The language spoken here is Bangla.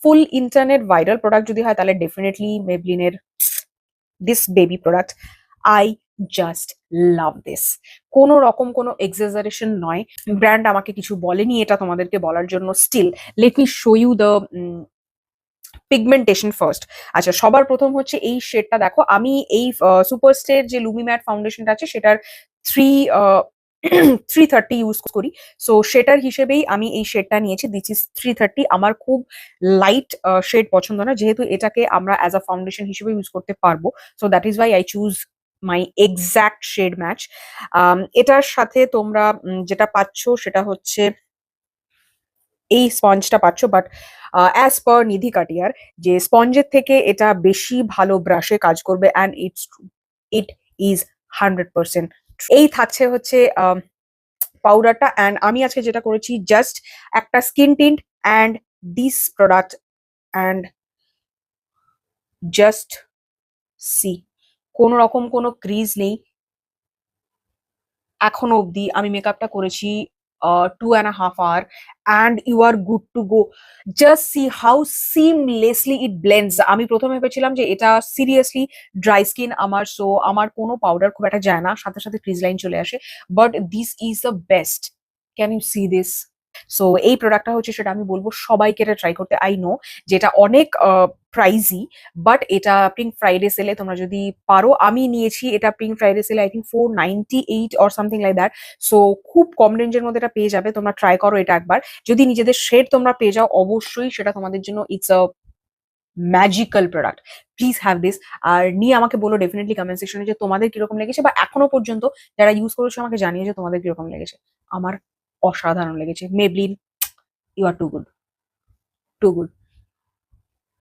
ফুল ইন্টারনেট ভাইরাল প্রোডাক্ট যদি হয় তাহলে ডেফিনেটলি মেবলিনের this baby product. I just love this. কোনো রকম কোনো এক্সাজারেশন নয়, ব্র্যান্ড আমাকে কিছু বলেনি এটা তোমাদেরকে বলার জন্য। Still let me show you the pigmentation first. আচ্ছা, সবার প্রথম হচ্ছে এই শেডটা দেখো। আমি এই সুপারস্টের যে লুমি ম্যাট ফাউন্ডেশনটা আছে সেটার 330 ইউজ করি। সো সেটার হিসেবেই আমি এই শেডটা নিয়েছি। This is 330। আমার খুব লাইট শেড পছন্দ না, যেহেতু এটাকে আমরা অ্যাজ আ ফাউন্ডেশন হিসেবে ইউজ করতে পারবো। So that is why I choose my exact shade match. এটার সাথে তোমরা যেটা পাচ্ছ সেটা হচ্ছে এই স্পঞ্জটা পাচ্ছ, বাট অ্যাজ পার নিধি কাটিয়ার যে স্পঞ্জের থেকে এটা বেশি ভালো ব্রাশে কাজ করবে, অ্যান্ড ইট ইজ 100%। এই থাকছে হচ্ছে পাউডারটা, অ্যান্ড আমি আজকে যেটা করেছি জাস্ট একটা skin tint and this product, and just see কোনো রকম কোনো ক্রিজ নেই। এখনো অবধি আমি মেকআপটা করেছি 2.5 hours, and you are good to go. Just see how seamlessly it blends. আমি প্রথমে ভেবেছিলাম যে এটা সিরিয়াসলি ড্রাই স্কিন আমার, সো আমার কোনো পাউডার খুব একটা যায় না, সাথে সাথে ক্রিজ লাইন চলে আসে, but this is the best. Can you see this? So এই প্রোডাক্টটা হচ্ছে সেটা আমি বলবো সবাইকে এটা ট্রাই করতে। আই নো যেটা অনেক প্রাইজি, বাট এটা পিঙ্ক ফ্রাইডে সেলে তোমরা যদি পারো, আমি নিয়েছি এটা পিঙ্ক ফ্রাইডে সেলে, I think 498 or something like that. So খুব কম রেঞ্জের মধ্যে এটা পেয়ে যাবে, তোমরা ট্রাই করো এটা একবার। যদি নিজেদের শেড তোমরা পেয়ে যাও, অবশ্যই সেটা তোমাদের জন্য it's a magical product. Please have this. আর নিয়ে আমাকে বলো ডেফিনেটলি কমেন্ট সেকশনে যে তোমাদের কিরকম লেগেছে, বা এখনো পর্যন্ত যারা ইউজ করেছো আমাকে জানিয়ে যে তোমাদের কিরকম লেগেছে। আমার অসাধারণ লেগেছে। Maybelline, you are too good, too good.